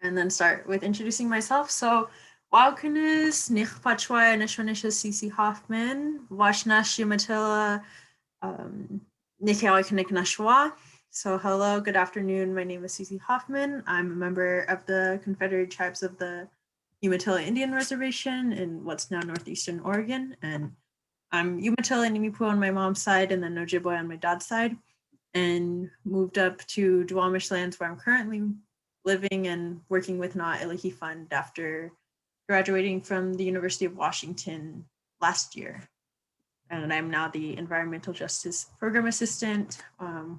and then start with introducing myself. So, Waukunis, Nichpachwa, Nishwanisha Cece Hoffman, Washnash Yumatilla, Nikiawakiniknashwa. So, hello, good afternoon. My name is Cece Hoffman. I'm a member of the Confederated Tribes of the Umatilla Indian Reservation in what's now northeastern Oregon. And I'm Umatilla and Nimipu on my mom's side, and then Ojibwe on my dad's side, and moved up to Duwamish lands where I'm currently living and working with Illahee Fund after graduating from the University of Washington last year. And I'm now the Environmental Justice Program Assistant,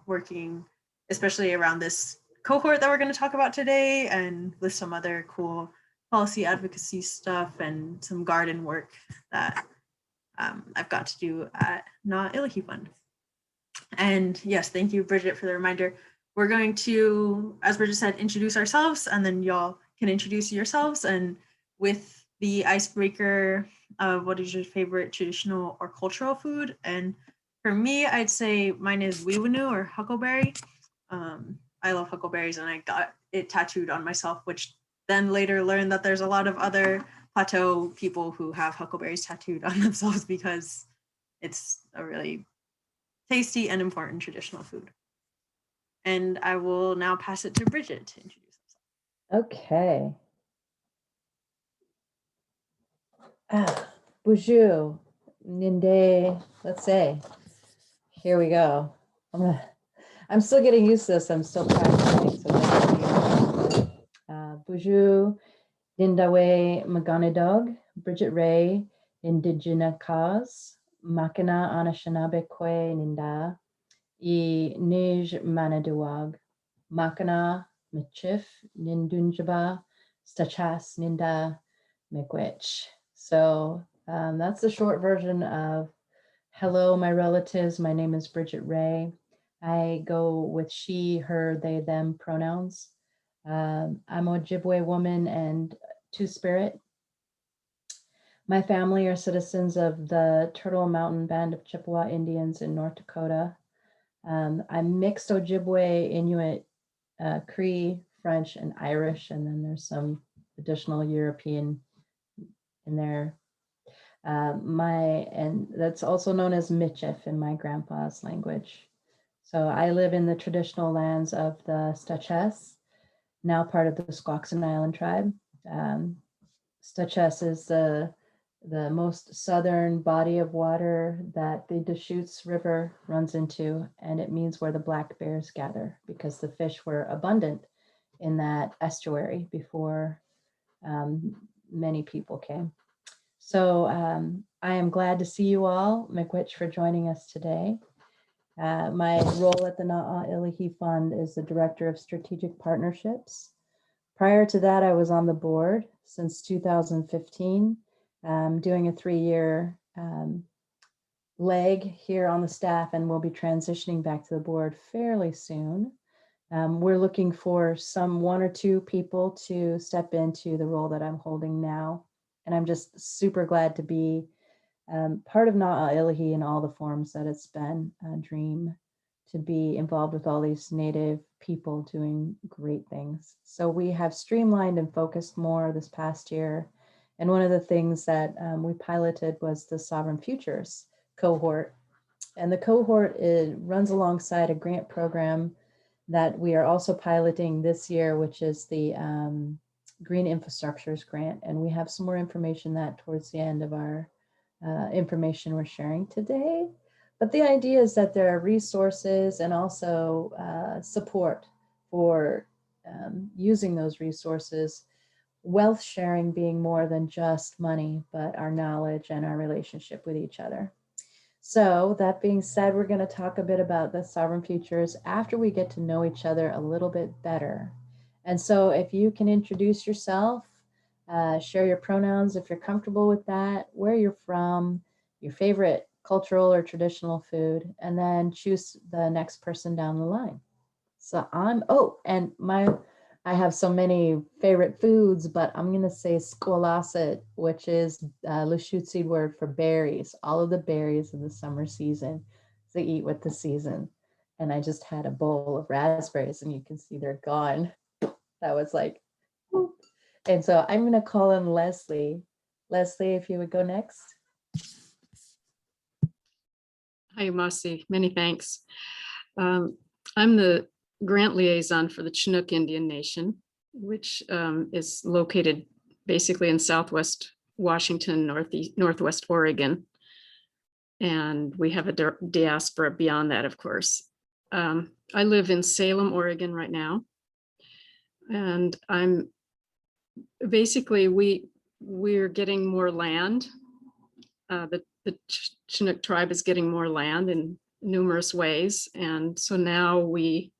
working especially around this cohort that we're going to talk about today, and with some other cool policy advocacy stuff and some garden work that I've got to do at Illahee Fund. And yes, thank you, Bridget, for the reminder. We're going to, as Bridget said, introduce ourselves, and then y'all can introduce yourselves. And with the icebreaker of what is your favorite traditional or cultural food? And for me, I'd say mine is wiwanu or huckleberry. I love huckleberries, and I got it tattooed on myself, which then later learned that there's a lot of other Plateau people who have huckleberries tattooed on themselves because it's a really tasty and important traditional food. And I will now pass it to Bridget to introduce herself. Okay. Bonjour, Ninde, let's say. Here we go. I'm still getting used to this. I'm still practicing. So bonjour, Nindawe Maganadog, Bridget Ray, Indigena Cause, Makina Anishinaabekwe Ninda, I Nej Manaduag, Makana Michif, Nindunjaba, Stachas Ninda Miigwech. So that's the short version of hello, my relatives. My name is Bridget Ray. I go with she, her, they, them pronouns. I'm a Ojibwe woman and Two-Spirit. My family are citizens of the Turtle Mountain Band of Chippewa Indians in North Dakota. I'm mixed Ojibwe, Inuit, Cree, French, and Irish, and then there's some additional European in there. And that's also known as Michif in my grandpa's language. So I live in the traditional lands of the Stachys, now part of the Squaxin Island tribe. Stachys is the most southern body of water that the Deschutes River runs into, and it means where the black bears gather because the fish were abundant in that estuary before many people came. So I am glad to see you all. Miigwech for joining us today. My role at the Illahee Fund is the Director of Strategic Partnerships. Prior to that, I was on the board since 2015, doing a 3-year leg here on the staff, and we'll be transitioning back to the board fairly soon. We're looking for some 1 or 2 people to step into the role that I'm holding now. And I'm just super glad to be part of Illahee in all the forms that it's been a dream to be involved with all these Native people doing great things. So we have streamlined and focused more this past year. And one of the things that we piloted was the Sovereign Futures Cohort. And the cohort runs alongside a grant program that we are also piloting this year, which is the Green Infrastructures Grant. And we have some more information that towards the end of our information we're sharing today. But the idea is that there are resources and also support for using those resources, wealth sharing being more than just money, but our knowledge and our relationship with each other. So that being said, we're going to talk a bit about the Sovereign Futures after we get to know each other a little bit better. And so if you can introduce yourself, share your pronouns if you're comfortable with that, where you're from, your favorite cultural or traditional food, and then choose the next person down the line. So I have so many favorite foods, but I'm going to say skolaset, which is Lushootseed word for berries, all of the berries of the summer season to eat with the season. And I just had a bowl of raspberries and you can see they're gone. That was like, And so I'm going to call on Leslie. Leslie, if you would go next. Hi, Masi. Many thanks. I'm the grant liaison for the Chinook Indian Nation, which is located basically in Southwest Washington, Northwest Oregon. And we have a diaspora beyond that, of course. I live in Salem, Oregon right now. And I'm basically, we're getting more land. The Chinook tribe is getting more land in numerous ways. And so now we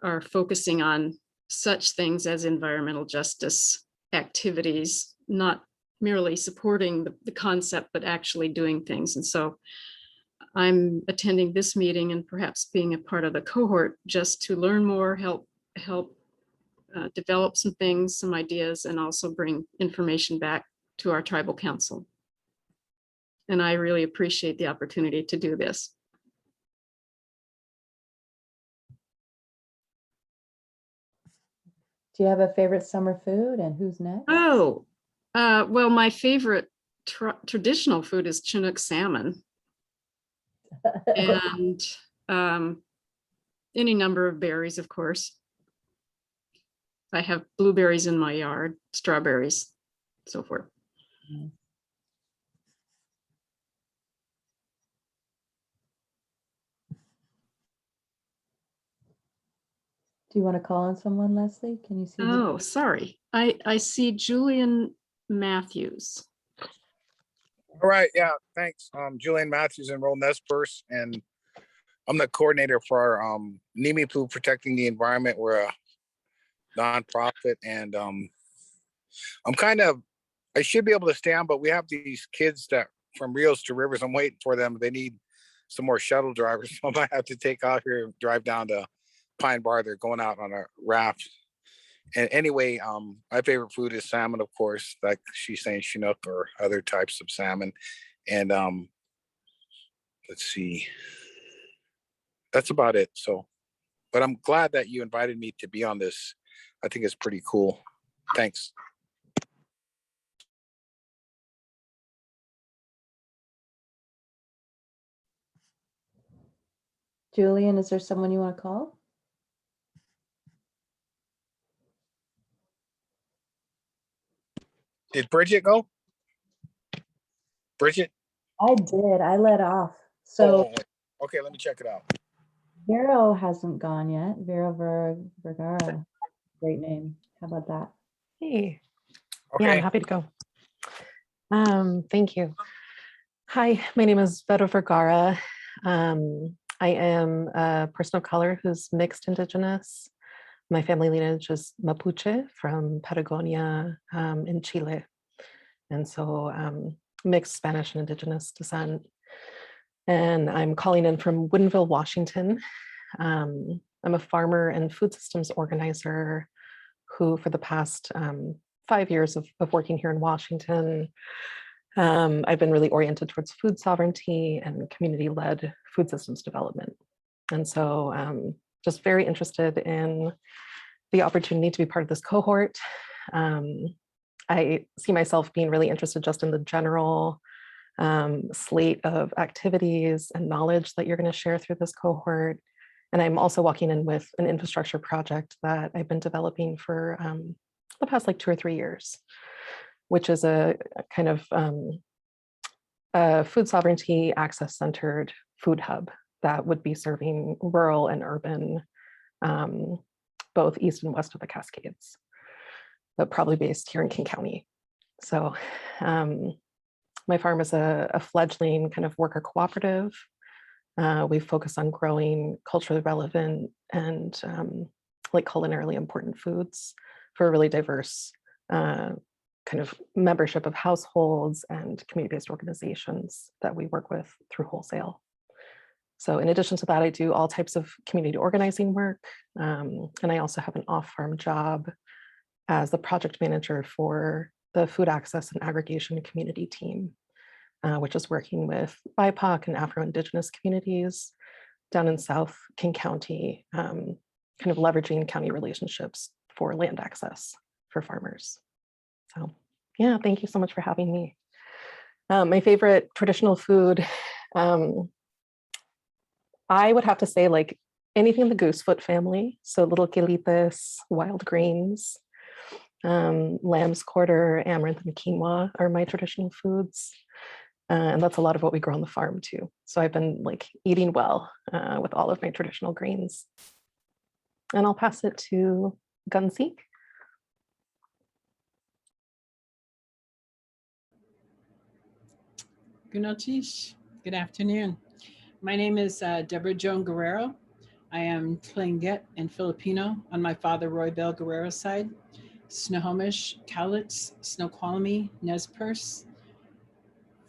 are focusing on such things as environmental justice activities, not merely supporting the concept, but actually doing things. And so I'm attending this meeting and perhaps being a part of the cohort just to learn more, help develop some things, some ideas, and also bring information back to our tribal council. And I really appreciate the opportunity to do this. Do you have a favorite summer food and who's next? Oh, well, my favorite traditional food is Chinook salmon. And any number of berries, of course. I have blueberries in my yard, strawberries, so forth. Do you want to call on someone, Leslie? Can you see? Oh, sorry. I see Julian Matthews. All right, yeah, thanks. Julian Matthews, enrolled Nez Perce, and I'm the coordinator for our Nimipu Protecting the Environment. We're a nonprofit, and I should be able to stay on, but we have these kids that from Rios to Rivers. I'm waiting for them. They need some more shuttle drivers, so I might have to take off here and drive down to Pine Bar. They're going out on a raft. And anyway, my favorite food is salmon, of course, like she's saying, Chinook or other types of salmon. And let's see, that's about it. So, but I'm glad that you invited me to be on this. I think it's pretty cool. Thanks. Julian, is there someone you want to call? Did Bridget go? Bridget? I did. I let off. So okay, let me check it out. Vero hasn't gone yet. Vero Vergara. Great name. How about that? Hey. Okay. Yeah, I'm happy to go. Thank you. Hi, my name is Vero Vergara. I am a person of color who's mixed indigenous. My family lineage is Mapuche from Patagonia in Chile. And so mixed Spanish and indigenous descent. And I'm calling in from Woodinville, Washington. I'm a farmer and food systems organizer who for the past 5 years of working here in Washington, I've been really oriented towards food sovereignty and community-led food systems development. And so just very interested in the opportunity to be part of this cohort. I see myself being really interested just in the general slate of activities and knowledge that you're going to share through this cohort. And I'm also walking in with an infrastructure project that I've been developing for the past like 2 or 3 years, which is a kind of a food sovereignty access centered food hub that would be serving rural and urban, both east and west of the Cascades, but probably based here in King County. So my farm is a fledgling kind of worker cooperative. We focus on growing culturally relevant and like culinarily important foods for a really diverse kind of membership of households and community-based organizations that we work with through wholesale. So in addition to that, I do all types of community organizing work. And I also have an off-farm job as the project manager for the food access and aggregation community team, which is working with BIPOC and Afro-Indigenous communities down in South King County, kind of leveraging county relationships for land access for farmers. So yeah, thank you so much for having me. My favorite traditional food, I would have to say like anything in the goosefoot family. So little quelites, wild greens, lamb's quarter, amaranth, and quinoa are my traditional foods. And that's a lot of what we grow on the farm too. So I've been like eating well with all of my traditional greens. And I'll pass it to Gunseek. Good afternoon. My name is Deborah Joan Guerrero. I am Tlingit and Filipino on my father Roy Bell Guerrero's side, Snohomish, Cowlitz, Snoqualmie, Nez Perce,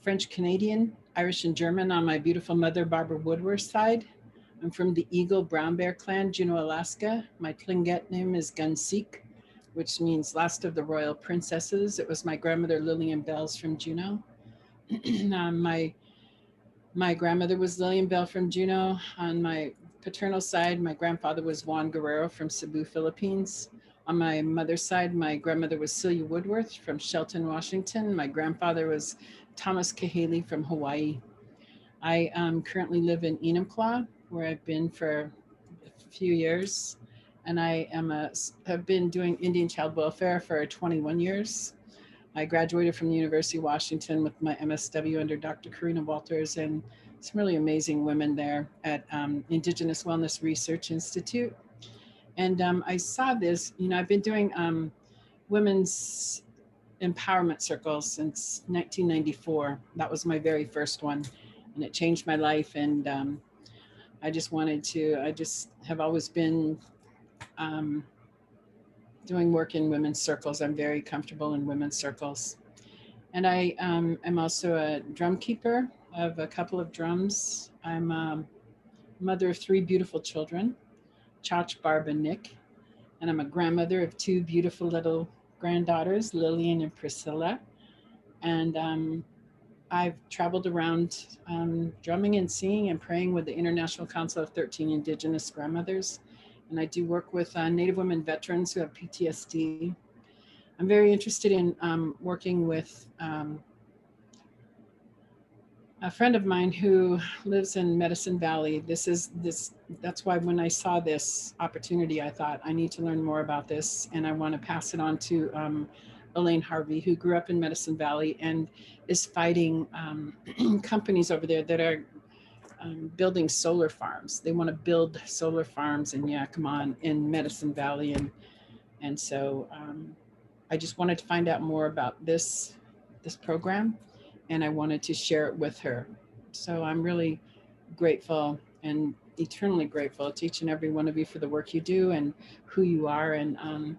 French Canadian, Irish and German on my beautiful mother Barbara Woodworth's side. I'm from the Eagle Brown Bear clan, Juneau, Alaska. My Tlingit name is Gunseek, which means last of the royal princesses. It was my grandmother Lillian Bells from Juneau. My grandmother was Lillian Bell from Juneau. On my paternal side, my grandfather was Juan Guerrero from Cebu, Philippines. On my mother's side, my grandmother was Celia Woodworth from Shelton, Washington. My grandfather was Thomas Cahaley from Hawaii. I currently live in Enumclaw, where I've been for a few years. And I have been doing Indian child welfare for 21 years. I graduated from the University of Washington with my MSW under Dr. Karina Walters and some really amazing women there at Indigenous Wellness Research Institute. And I saw this, I've been doing women's empowerment circles since 1994. That was my very first one, and it changed my life. And I just have always been doing work in women's circles. I'm very comfortable in women's circles. And I am also a drum keeper of a couple of drums. I'm a mother of 3 beautiful children, Chach, Barb, and Nick. And I'm a grandmother of 2 beautiful little granddaughters, Lillian and Priscilla. And I've traveled around drumming and singing and praying with the International Council of 13 Indigenous Grandmothers. And I do work with Native women veterans who have PTSD. I'm very interested in working with a friend of mine who lives in Medicine Valley. That's why when I saw this opportunity, I thought I need to learn more about this, and I want to pass it on to Elaine Harvey, who grew up in Medicine Valley and is fighting companies over there that are building solar farms. They want to build solar farms in Yakima in Medicine Valley. And so I just wanted to find out more about this program, and I wanted to share it with her. So I'm really grateful and eternally grateful to each and every one of you for the work you do and who you are. And I'm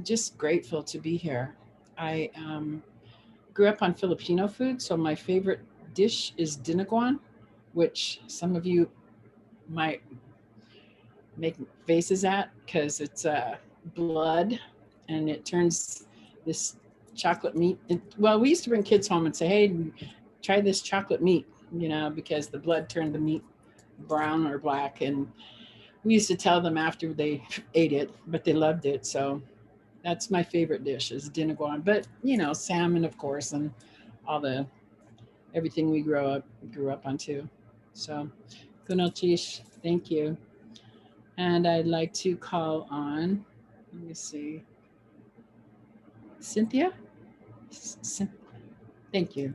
just grateful to be here. I grew up on Filipino food, so my favorite dish is dinuguan, which some of you might make faces at because it's blood, and it turns this chocolate meat. Well, we used to bring kids home and say, hey, try this chocolate meat, because the blood turned the meat brown or black. And we used to tell them after they ate it, but they loved it. So that's my favorite dish is dinuguan. But, salmon, of course, and everything we grew up on too. So, Kunochish, thank you. And I'd like to call on, let me see, Cynthia? Thank you.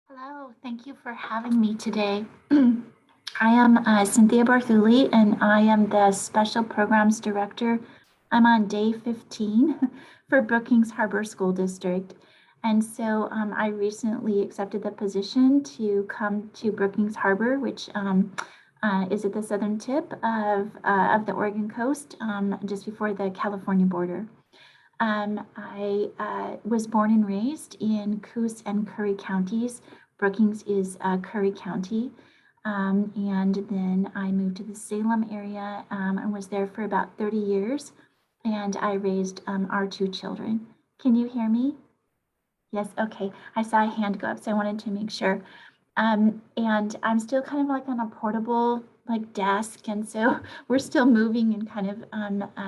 Hello, thank you for having me today. I am Cynthia Barthuli, and I am the Special Programs Director. I'm on day 15 for Brookings Harbor School District. And so I recently accepted the position to come to Brookings Harbor, which is at the southern tip of the Oregon coast, just before the California border. I was born and raised in Coos and Curry counties. Brookings is Curry County. And then I moved to the Salem area and was there for about 30 years. And I raised our 2 children. Can you hear me? Yes, okay. I saw a hand go up, so I wanted to make sure. And I'm still kind of like on a portable like desk, and so we're still moving and kind of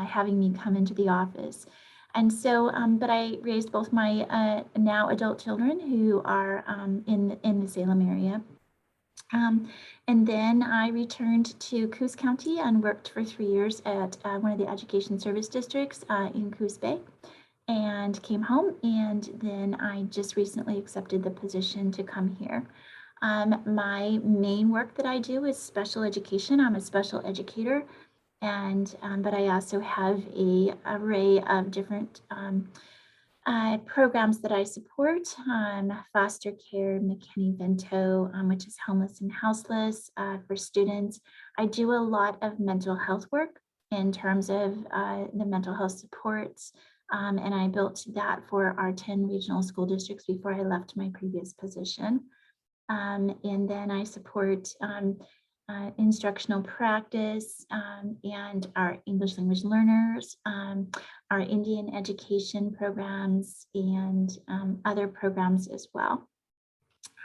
having me come into the office. And so, but I raised both my now adult children who are in the Salem area. And then I returned to Coos County and worked for 3 years at one of the education service districts in Coos Bay, and came home. And then I just recently accepted the position to come here. My main work that I do is special education. I'm a special educator, and but I also have a array of different programs that I support: foster care, McKinney-Vento, which is homeless and houseless for students. I do a lot of mental health work in terms of the mental health supports, and I built that for our 10 regional school districts before I left my previous position. And then I support instructional practice and our English language learners, our Indian education programs, and other programs as well.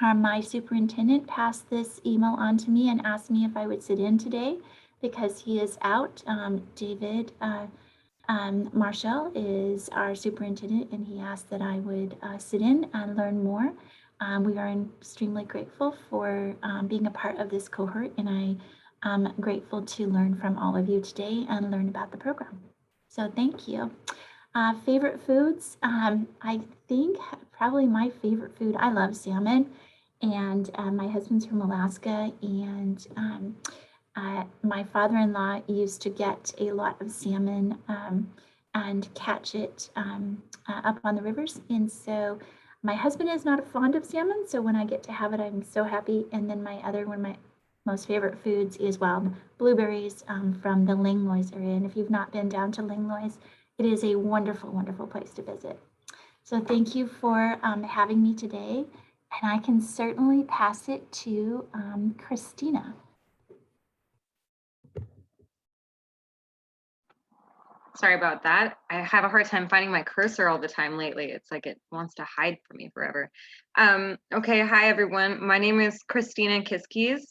My superintendent passed this email on to me and asked me if I would sit in today because he is out. David Marshall is our superintendent, and he asked that I would sit in and learn more. We are extremely grateful for being a part of this cohort, and I am grateful to learn from all of you today and learn about the program. So thank you. Favorite foods, I think probably my favorite food, I love salmon, and my husband's from Alaska, and my father-in-law used to get a lot of salmon and catch it up on the rivers. And so my husband is not fond of salmon, so when I get to have it, I'm so happy. And then one of my most favorite foods is wild blueberries from the Langlois area. And if you've not been down to Langlois, it is a wonderful, wonderful place to visit. So thank you for having me today. And I can certainly pass it to Christina. Sorry about that. I have a hard time finding my cursor all the time lately. It's like it wants to hide from me forever. Okay, hi everyone. My name is Christina Kiskis,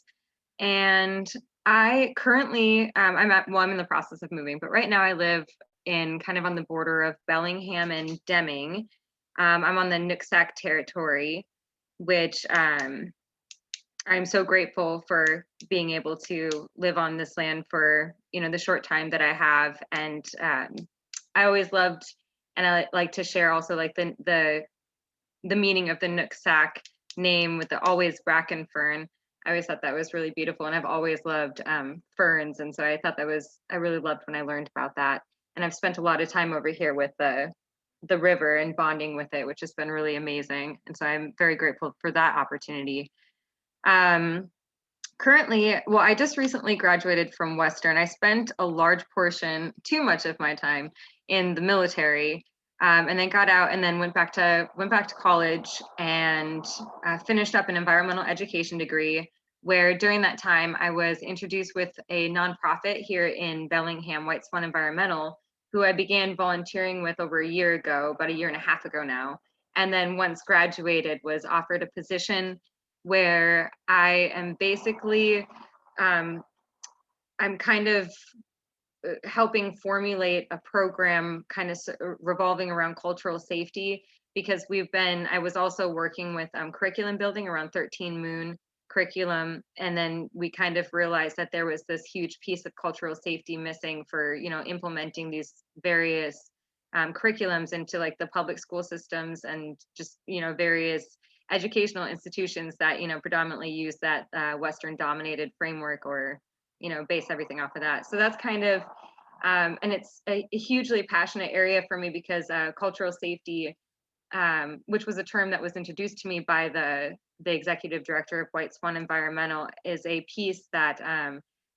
and I currently, I'm in the process of moving, but right now I live in kind of on the border of Bellingham and Deming. I'm on the Nooksack territory, which I'm so grateful for being able to live on this land for, the short time that I have. And I always loved, and I like to share also like the meaning of the Nooksack name with the always bracken fern. I always thought that was really beautiful, and I've always loved ferns. And so I thought I really loved when I learned about that. And I've spent a lot of time over here with the river and bonding with it, which has been really amazing. And so I'm very grateful for that opportunity. Currently, well, I just recently graduated from Western. I spent a large portion, too much of my time in the military, and then got out and then went back to college and finished up an environmental education degree, where during that time I was introduced with a nonprofit here in Bellingham, White Swan Environmental, who I began volunteering with over a year ago, about a year and a half ago now. And then once graduated, was offered a position where I am basically, I'm kind of helping formulate a program kind of revolving around cultural safety, because I was also working with curriculum building around 13 Moon curriculum. And then we kind of realized that there was this huge piece of cultural safety missing for, implementing these various curriculums into like the public school systems and just, various educational institutions that predominantly use that Western dominated framework, or base everything off of that. So that's kind of and it's a hugely passionate area for me, because cultural safety, which was a term that was introduced to me by the executive director of White Swan Environmental, is a piece that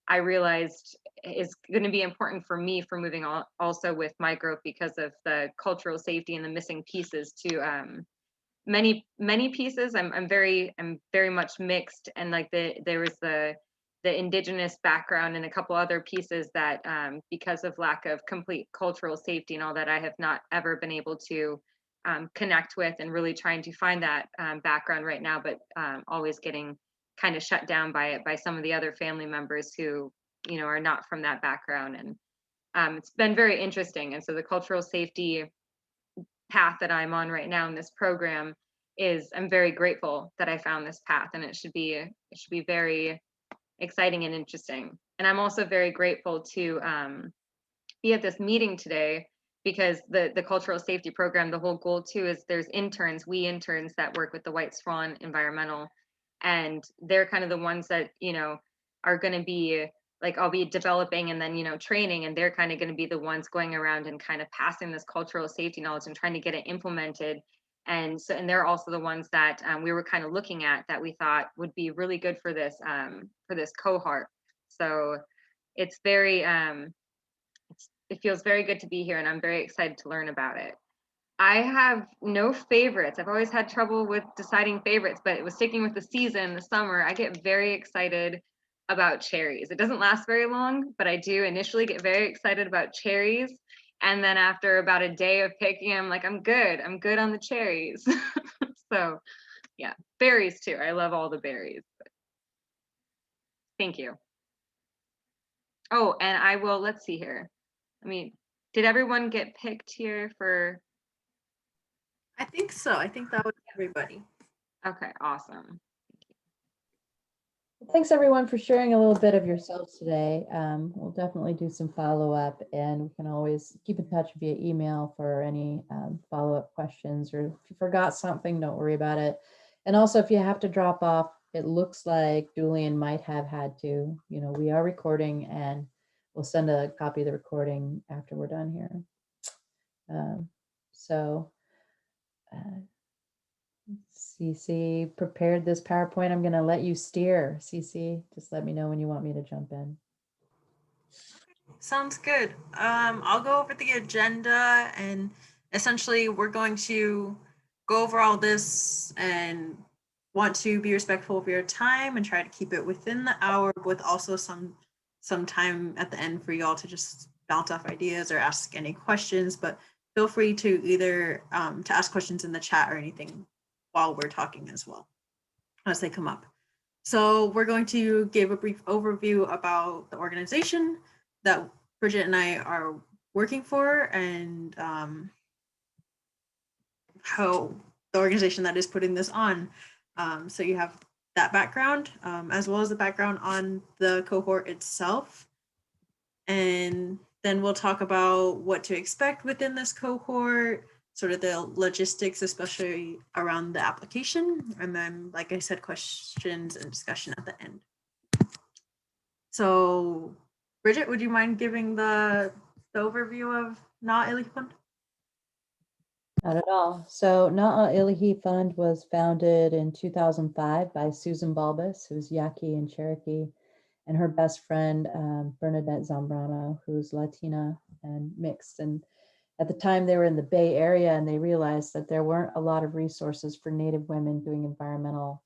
I realized is going to be important for me for moving also with my growth, because of the cultural safety and the missing pieces to many pieces. I'm very much mixed, and like there was the indigenous background and a couple other pieces that because of lack of complete cultural safety and all that, I have not ever been able to connect with, and really trying to find that background right now, but always getting kind of shut down by it by some of the other family members who, you know, are not from that background. And it's been very interesting. And so the cultural safety path that I'm on right now in this program is, I'm very grateful that I found this path, and it should be very exciting and interesting. And I'm also very grateful to be at this meeting today, because the cultural safety program, the whole goal too is there's interns, we interns that work with the White Swan Environmental, and they're kind of the ones that, you know, are going to be like, I'll be developing and then, you know, training, and they're kind of going to be the ones going around and kind of passing this cultural safety knowledge and trying to get it implemented. And so, and they're also the ones that we were kind of looking at that we thought would be really good for this cohort. So it's very, it feels very good to be here, and I'm very excited to learn about it. I have no favorites. I've always had trouble with deciding favorites, but it was sticking with the season, the summer. I get very excited about cherries. It doesn't last very long, but I do initially get very excited about cherries. And then after about a day of picking, I'm like, I'm good on the cherries. So yeah, berries too. I love all the berries. But thank you. Oh, and I will, let's see here. I mean, did everyone get picked here for? I think so. I think that was everybody. Okay, awesome. Thanks everyone for sharing a little bit of yourselves today. We'll definitely do some follow-up, and we can always keep in touch via email for any follow-up questions, or if you forgot something, don't worry about it. And also, if you have to drop off, it looks like Julian might have had to, you know, we are recording, and we'll send a copy of the recording after we're done here. Cece prepared this PowerPoint. I'm going to let you steer. Cece, just let me know when you want me to jump in. Sounds good. I'll go over the agenda, and essentially we're going to go over all this and want to be respectful of your time and try to keep it within the hour, with also some time at the end for you all to just bounce off ideas or ask any questions. But feel free to either to ask questions in the chat or anything while we're talking as well, as they come up. So we're going to give a brief overview about the organization that Bridget and I are working for, and how the organization that is putting this on. So you have that background, as well as the background on the cohort itself. And then we'll talk about what to expect within this cohort, sort of the logistics, especially around the application. And then, like I said, questions and discussion at the end. So Bridget, would you mind giving the overview of Na Illahee Fund? Not at all. So Na Illahee Fund was founded in 2005 by Susan Balbus, who's Yaqui and Cherokee, and her best friend, Bernadette Zambrano, who's Latina and mixed. And at the time they were in the Bay Area, and they realized that there weren't a lot of resources for Native women doing environmental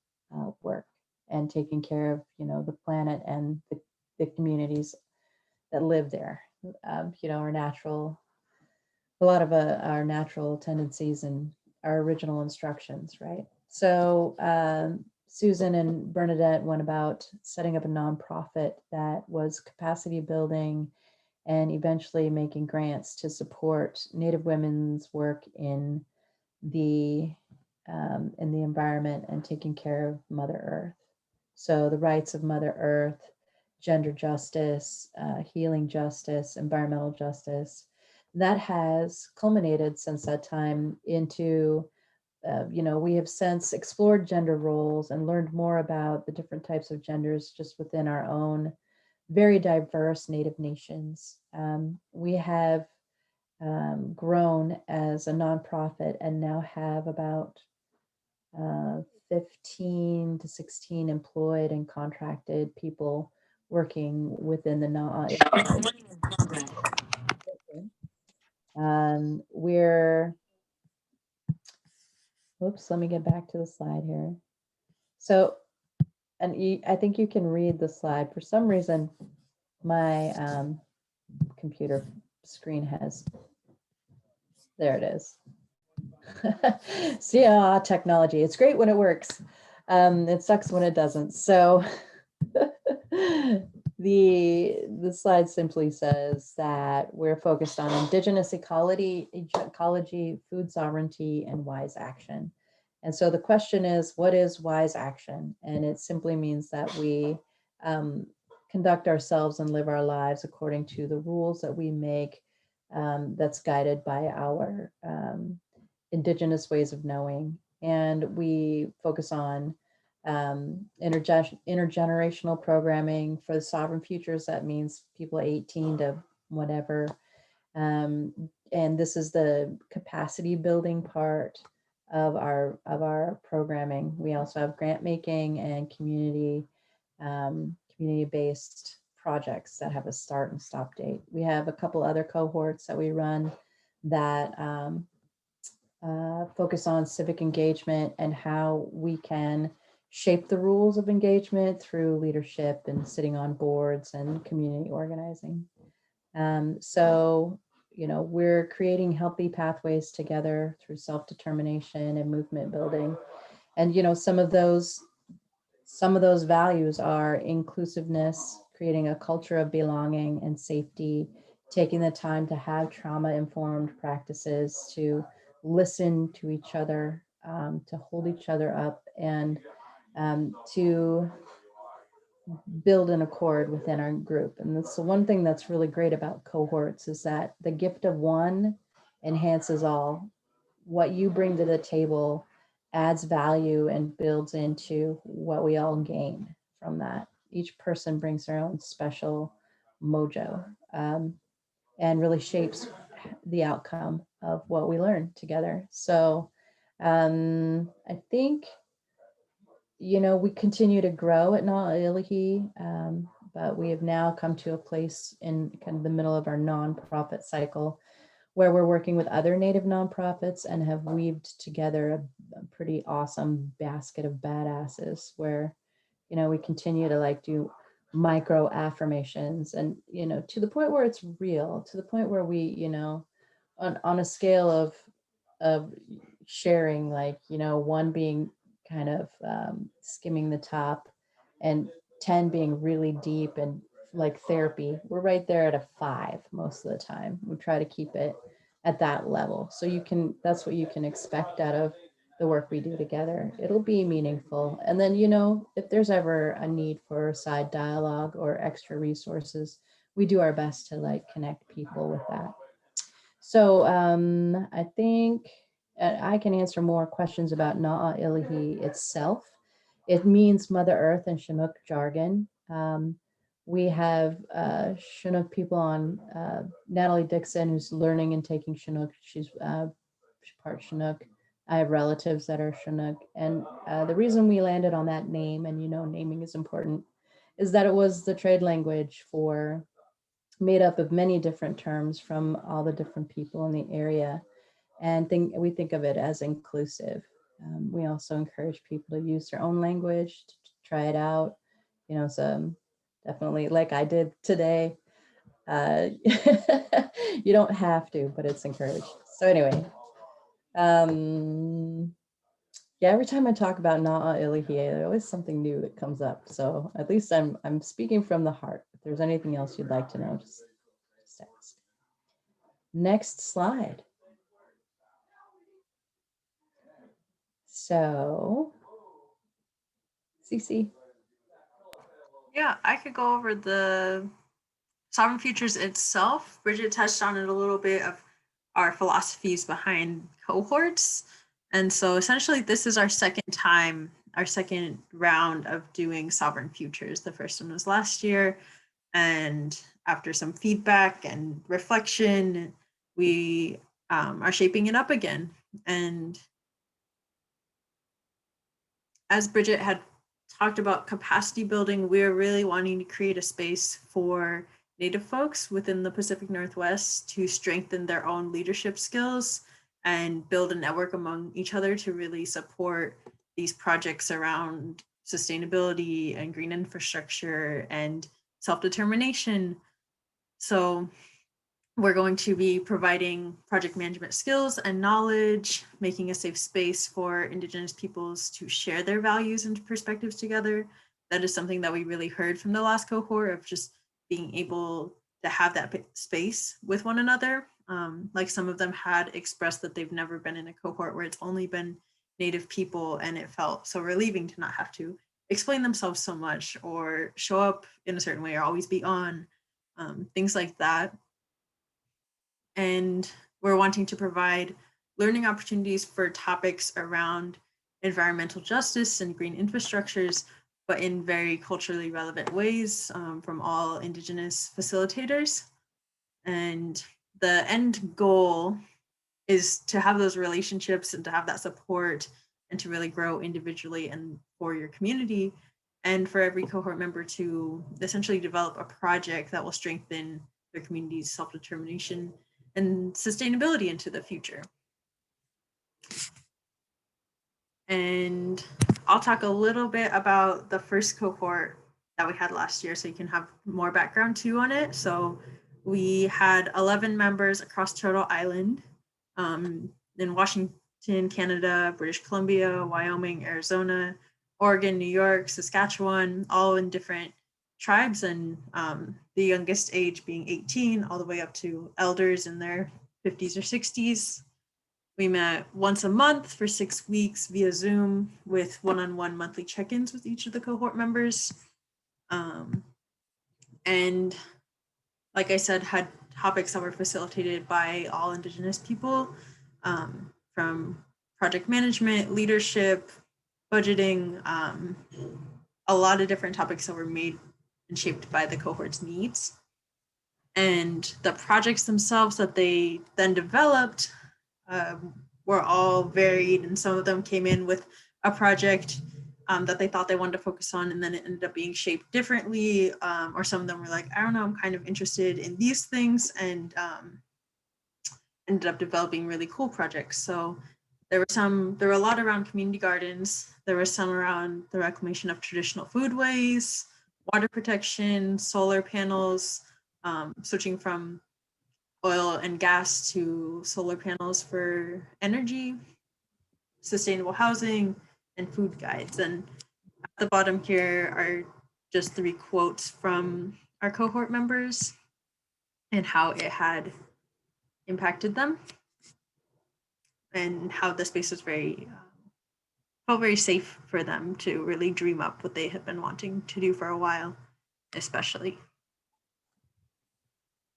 work and taking care of, you know, the planet and the communities that live there. You know, a lot of our natural tendencies and our original instructions, right? So Susan and Bernadette went about setting up a nonprofit that was capacity building and eventually making grants to support Native women's work in the environment and taking care of Mother Earth. So the rights of Mother Earth, gender justice, healing justice, environmental justice, that has culminated since that time into, you know, we have since explored gender roles and learned more about the different types of genders just within our own very diverse Native nations. We have grown as a nonprofit and now have about 15 to 16 employed and contracted people working within the Na. Let me get back to the slide here. So, and I think you can read the slide. For some reason, my computer screen there it is. See, technology, it's great when it works. It sucks when it doesn't. So the slide simply says that we're focused on Indigenous ecology, food sovereignty, and wise action. And so the question is, what is wise action? And it simply means that we conduct ourselves and live our lives according to the rules that we make, that's guided by our Indigenous ways of knowing. And we focus on intergenerational programming for the Sovereign Futures. That means people 18 to whatever. And this is the capacity building part of our programming. We also have grant making and community-based projects that have a start and stop date. We have a couple other cohorts that we run that focus on civic engagement and how we can shape the rules of engagement through leadership and sitting on boards and community organizing. So, we're creating healthy pathways together through self-determination and movement building. And, some of those values are inclusiveness, creating a culture of belonging and safety, taking the time to have trauma-informed practices, to listen to each other, to hold each other up, and to build an accord within our group. And that's the one thing that's really great about cohorts, is that the gift of one enhances all. What you bring to the table adds value and builds into what we all gain from that. Each person brings their own special mojo, and really shapes the outcome of what we learn together. So I think, we continue to grow at Illahee, but we have now come to a place in kind of the middle of our nonprofit cycle where we're working with other Native nonprofits and have weaved together a pretty awesome basket of badasses where, we continue to do micro affirmations and, to the point where it's real, to the point where we, on a scale of sharing, 1 being kind of skimming the top and 10 being really deep and like therapy, we're right there at a 5 most of the time. We try to keep it at that level. So that's what you can expect out of the work we do together. It'll be meaningful. And then, if there's ever a need for side dialogue or extra resources, we do our best to connect people with that. So I think I can answer more questions about Na'a Illahee itself. It means Mother Earth in Chinook jargon. We have Chinook people on, Natalie Dixon, who's learning and taking Chinook. She's part Chinook. I have relatives that are Chinook. And the reason we landed on that name, and naming is important, is that it was the trade language made up of many different terms from all the different people in the area. And we think of it as inclusive. We also encourage people to use their own language, to try it out. So definitely, like I did today, you don't have to, but it's encouraged. So anyway, yeah, every time I talk about Na'a Illahee, there's always something new that comes up. So at least I'm speaking from the heart. If there's anything else you'd like to know, just ask. Next slide. So, Cece. Yeah, I could go over the Sovereign Futures itself. Bridget touched on it a little bit of our philosophies behind cohorts. And so essentially this is our second round of doing Sovereign Futures. The first one was last year. And after some feedback and reflection, we are shaping it up again. And as Bridget had talked about capacity building, we're really wanting to create a space for Native folks within the Pacific Northwest to strengthen their own leadership skills and build a network among each other to really support these projects around sustainability and green infrastructure and self-determination. So we're going to be providing project management skills and knowledge, making a safe space for Indigenous peoples to share their values and perspectives together. That is something that we really heard from the last cohort, of just being able to have that space with one another. Like some of them had expressed that they've never been in a cohort where it's only been Native people, and it felt so relieving to not have to explain themselves so much or show up in a certain way or always be on, things like that. And we're wanting to provide learning opportunities for topics around environmental justice and green infrastructures, but in very culturally relevant ways, from all Indigenous facilitators. And the end goal is to have those relationships and to have that support and to really grow individually and for your community, and for every cohort member to essentially develop a project that will strengthen their community's self-determination and sustainability into the future. And I'll talk a little bit about the first cohort that we had last year so you can have more background too on it. So we had 11 members across Turtle Island, in Washington, Canada, British Columbia, Wyoming, Arizona, Oregon, New York, Saskatchewan, all in different tribes, and the youngest age being 18, all the way up to elders in their 50s or 60s. We met once a month for 6 weeks via Zoom with one-on-one monthly check-ins with each of the cohort members. And like I said, had topics that were facilitated by all Indigenous people, from project management, leadership, budgeting, a lot of different topics that were made and shaped by the cohort's needs. And the projects themselves that they then developed were all varied, and some of them came in with a project that they thought they wanted to focus on, and then it ended up being shaped differently, or some of them were like, I don't know, I'm kind of interested in these things, and ended up developing really cool projects. So there were a lot around community gardens. There were some around the reclamation of traditional foodways, water protection, solar panels, switching from oil and gas to solar panels for energy, sustainable housing, and food guides. And at the bottom here are just 3 quotes from our cohort members and how it had impacted them, and how the space was felt very safe for them to really dream up what they had been wanting to do for a while, especially.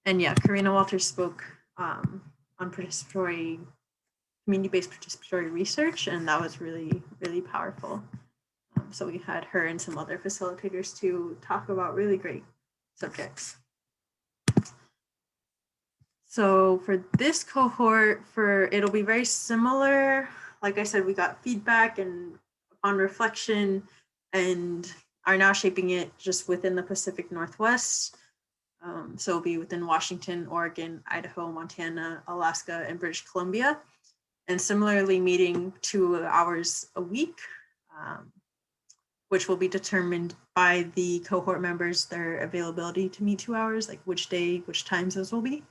And yeah, Karina Walters spoke on participatory, community-based participatory research, and that was really, really powerful. So we had her and some other facilitators to talk about really great subjects. So for this cohort, it'll be very similar. Like I said, we got feedback and upon reflection, and are now shaping it just within the Pacific Northwest. So it'll be within Washington, Oregon, Idaho, Montana, Alaska, and British Columbia. And similarly meeting 2 hours a week, which will be determined by the cohort members, their availability to meet 2 hours, like which day, which times those will be.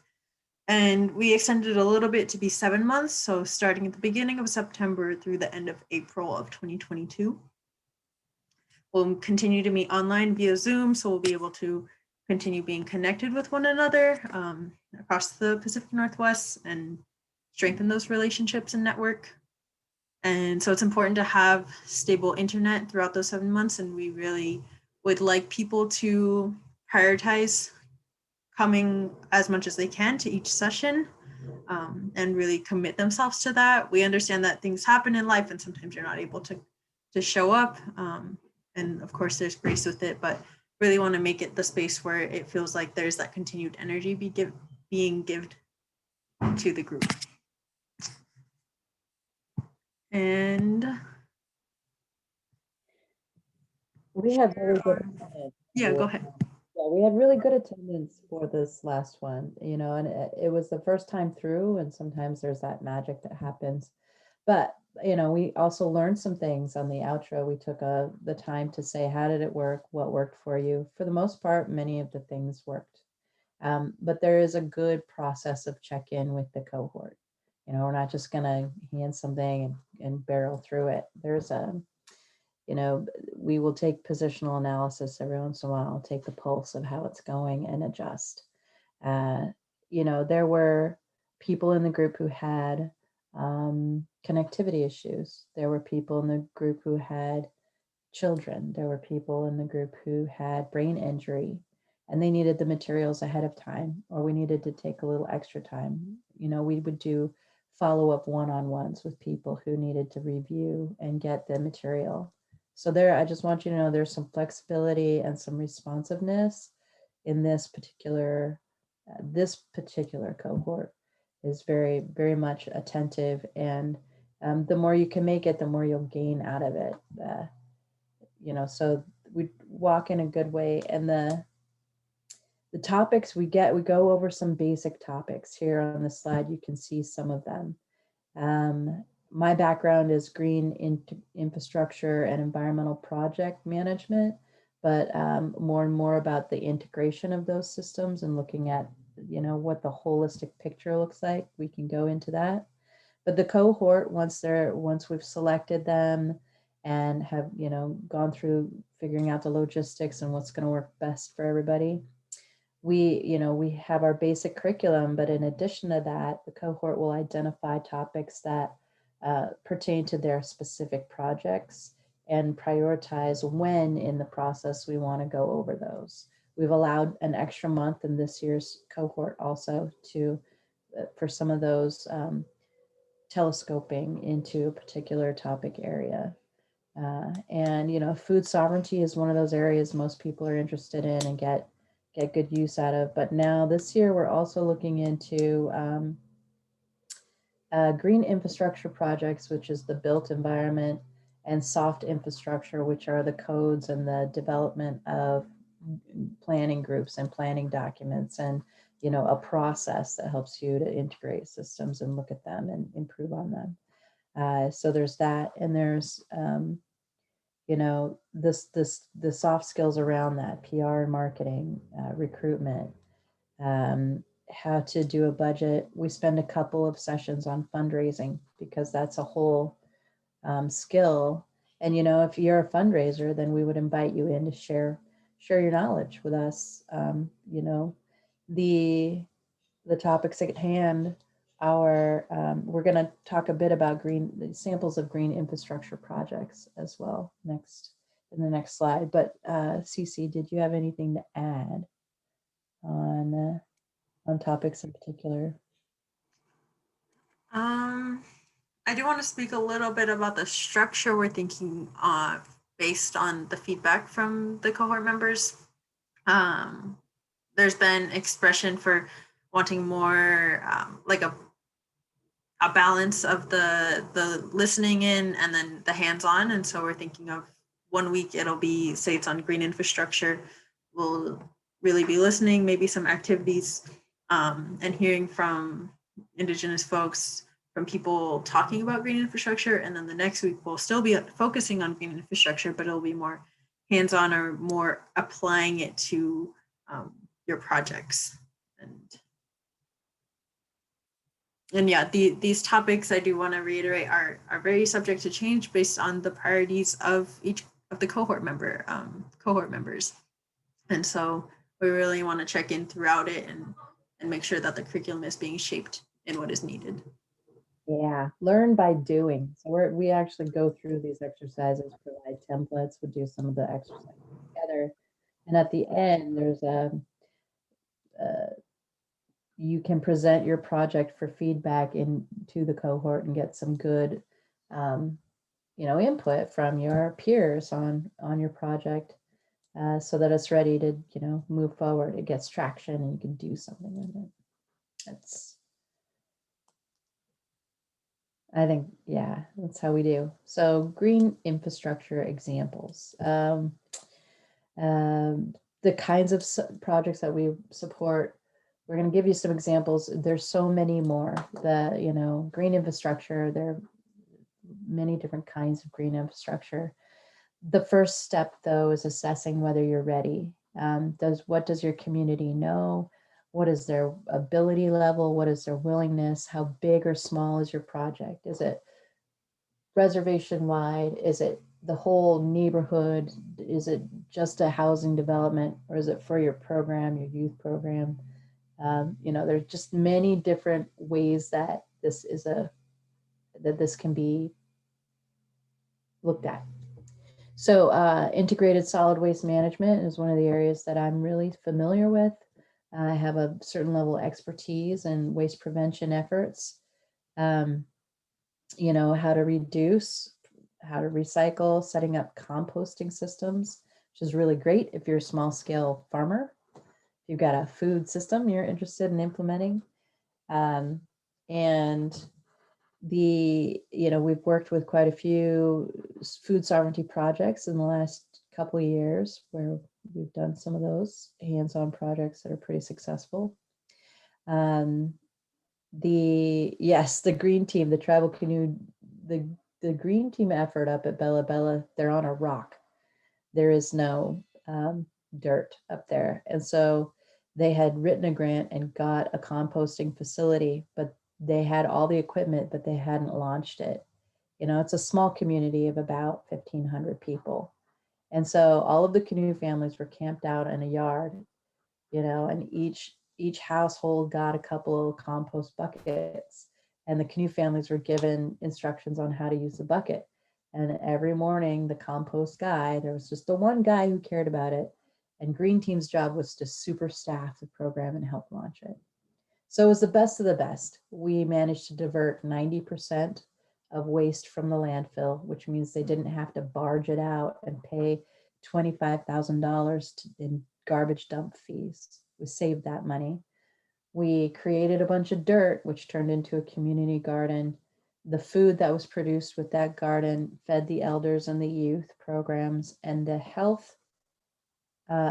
And we extended a little bit to be 7 months. So starting at the beginning of September through the end of April of 2022. We'll continue to meet online via Zoom. So we'll be able to continue being connected with one another across the Pacific Northwest and strengthen those relationships and network. And so it's important to have stable internet throughout those 7 months. And we really would like people to prioritize coming as much as they can to each session, and really commit themselves to that. We understand that things happen in life and sometimes you're not able to show up. And of course there's grace with it, but really want to make it the space where it feels like there's that continued energy being given to the group. And We have very good attendance. yeah, go ahead. Yeah, we had really good attendance for this last one, you know, and it was the first time through, and sometimes there's that magic that happens. But, you know, we also learned some things on the outro. We took the time to say, how did it work? What worked for you? For the most part, many of the things worked. But there is a good process of check-in with the cohort. You know, we're not just gonna hand something and barrel through it. There's a, you know, we will take positional analysis every once in a while, take the pulse of how it's going and adjust. You know, there were people in the group who had connectivity issues. There were people in the group who had children. There were people in the group who had brain injury, and they needed the materials ahead of time, or we needed to take a little extra time. You know, we would do follow-up one-on-ones with people who needed to review and get the material. So there, I just want you to know there's some flexibility and some responsiveness in this particular cohort is very, very much attentive, and the more you can make it, the more you'll gain out of it. You know, so we walk in a good way, and the topics we go over some basic topics here on the slide. You can see some of them. My background is green infrastructure and environmental project management, but more and more about the integration of those systems and looking at, you know, what the holistic picture looks like. We can go into that. But the cohort, once we've selected them and have, you know, gone through figuring out the logistics and what's going to work best for everybody, we have our basic curriculum, but in addition to that, the cohort will identify topics that pertain to their specific projects and prioritize when in the process we want to go over those. We've allowed an extra month in this year's cohort also to, for some of those telescoping into a particular topic area. And, you know, food sovereignty is one of those areas most people are interested in and get good use out of. But now this year, we're also looking into green infrastructure projects, which is the built environment, and soft infrastructure, which are the codes and the development of planning groups and planning documents, and, you know, a process that helps you to integrate systems and look at them and improve on them. So there's that, and there's you know, the soft skills around that, PR and marketing, recruitment, how to do a budget. We spend a couple of sessions on fundraising because that's a whole skill. And, you know, if you're a fundraiser, then we would invite you in to share your knowledge with us. You know, the topics at hand. We're going to talk a bit about samples of green infrastructure projects as well in the next slide. But Cece, did you have anything to add on topics in particular? I do want to speak a little bit about the structure we're thinking based on the feedback from the cohort members. There's been expression for wanting more like a balance of the listening in and then the hands-on. And so we're thinking of 1 week, it'll be, say it's on green infrastructure, we'll really be listening, maybe some activities, and hearing from Indigenous folks, from people talking about green infrastructure. And then the next week we'll still be focusing on green infrastructure, but it'll be more hands-on or more applying it to your projects. And yeah, these topics, I do want to reiterate, are very subject to change based on the priorities of each of the cohort members. And so we really want to check in throughout it and make sure that the curriculum is being shaped in what is needed. Yeah, learn by doing. So we actually go through these exercises, provide templates, we do some of the exercises together. And at the end, there's you can present your project for feedback to the cohort and get some good, you know, input from your peers on your project, so that it's ready to, you know, move forward. It gets traction and you can do something with it. I think, yeah, that's how we do. So green infrastructure examples. The kinds of projects that we support, we're going to give you some examples. There's so many more. You know, green infrastructure, there are many different kinds of green infrastructure. The first step, though, is assessing whether you're ready. What does your community know? What is their ability level? What is their willingness? How big or small is your project? Is it reservation wide? Is it the whole neighborhood? Is it just a housing development, or is it for your program, your youth program? There's just many different ways that this can be looked at. So integrated solid waste management is one of the areas that I'm really familiar with. I have a certain level of expertise in waste prevention efforts. How to reduce, how to recycle, setting up composting systems, which is really great if you're a small scale farmer. If you've got a food system you're interested in implementing. And we've worked with quite a few food sovereignty projects in the last couple of years where we've done some of those hands-on projects that are pretty successful. The green team, the tribal canoe, the green team effort up at Bella Bella, they're on a rock. There is no dirt up there. And so they had written a grant and got a composting facility, but they had all the equipment, but they hadn't launched it. It's a small community of about 1,500 people. And so all of the canoe families were camped out in a yard, and each household got a couple of compost buckets, and the canoe families were given instructions on how to use the bucket. And every morning, the compost guy, there was just the one guy who cared about it, and Green Team's job was to super staff the program and help launch it. So it was the best of the best. We managed to divert 90% of waste from the landfill, which means they didn't have to barge it out and pay $25,000 in garbage dump fees. We saved that money. We created a bunch of dirt, which turned into a community garden. The food that was produced with that garden fed the elders and the youth programs, and the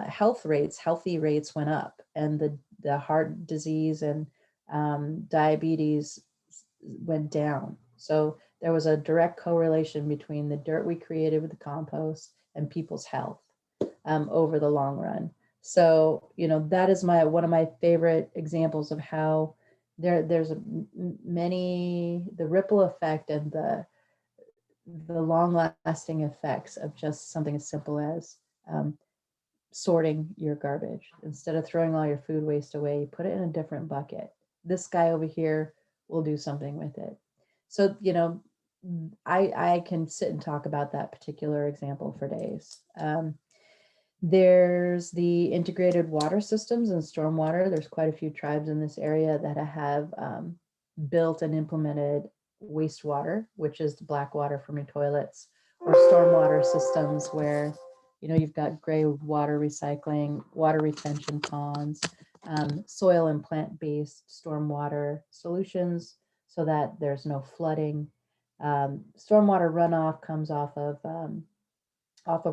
healthy rates went up, and the heart disease and diabetes went down. So there was a direct correlation between the dirt we created with the compost and people's health over the long run. So, that is one of my favorite examples of how there's the ripple effect and the long lasting effects of just something as simple as sorting your garbage. Instead of throwing all your food waste away, you put it in a different bucket. This guy over here will do something with it. So, I can sit and talk about that particular example for days. There's the integrated water systems and stormwater. There's quite a few tribes in this area that have built and implemented wastewater, which is the black water from your toilets, or stormwater systems where, you've got gray water recycling, water retention ponds, soil and plant-based stormwater solutions so that there's no flooding. Stormwater runoff comes off of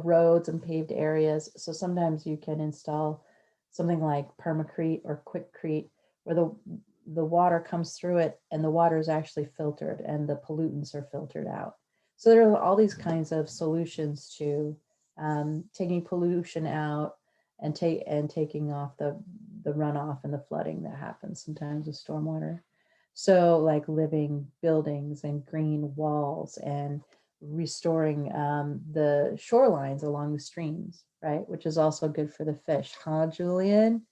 roads and paved areas. So sometimes you can install something like permacrete or quickcrete, where the water comes through it and the water is actually filtered and the pollutants are filtered out. So there are all these kinds of solutions to taking pollution out and taking off the runoff and the flooding that happens sometimes with stormwater. So like living buildings and green walls and restoring the shorelines along the streams, right? Which is also good for the fish, huh, Julian?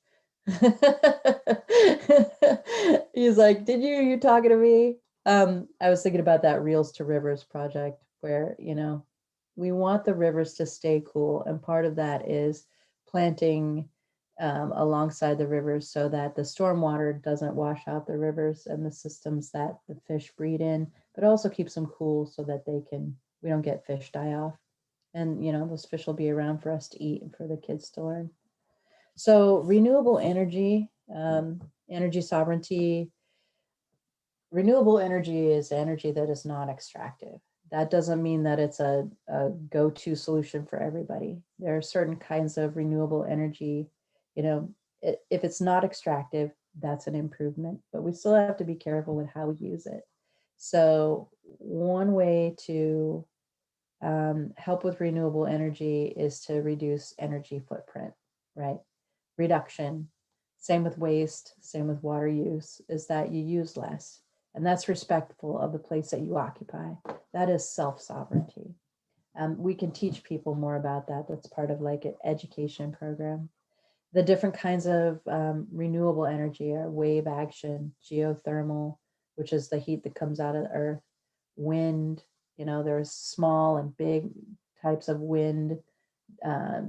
He's like, you talking to me? I was thinking about that Reels to Rivers project where, we want the rivers to stay cool. And part of that is planting alongside the rivers so that the stormwater doesn't wash out the rivers and the systems that the fish breed in, but also keeps them cool so that we don't get fish die off. And, those fish will be around for us to eat and for the kids to learn. So renewable energy, energy sovereignty. Renewable energy is energy that is not extractive. That doesn't mean that it's a go-to solution for everybody. There are certain kinds of renewable energy, if it's not extractive, that's an improvement, but we still have to be careful with how we use it. So one way to help with renewable energy is to reduce energy footprint, right? Reduction, Same with waste, same with water use, is that you use less. And that's respectful of the place that you occupy. That is self-sovereignty. We can teach people more about that. That's part of like an education program. The different kinds of renewable energy are wave action, geothermal, which is the heat that comes out of the earth, wind, there's small and big types of wind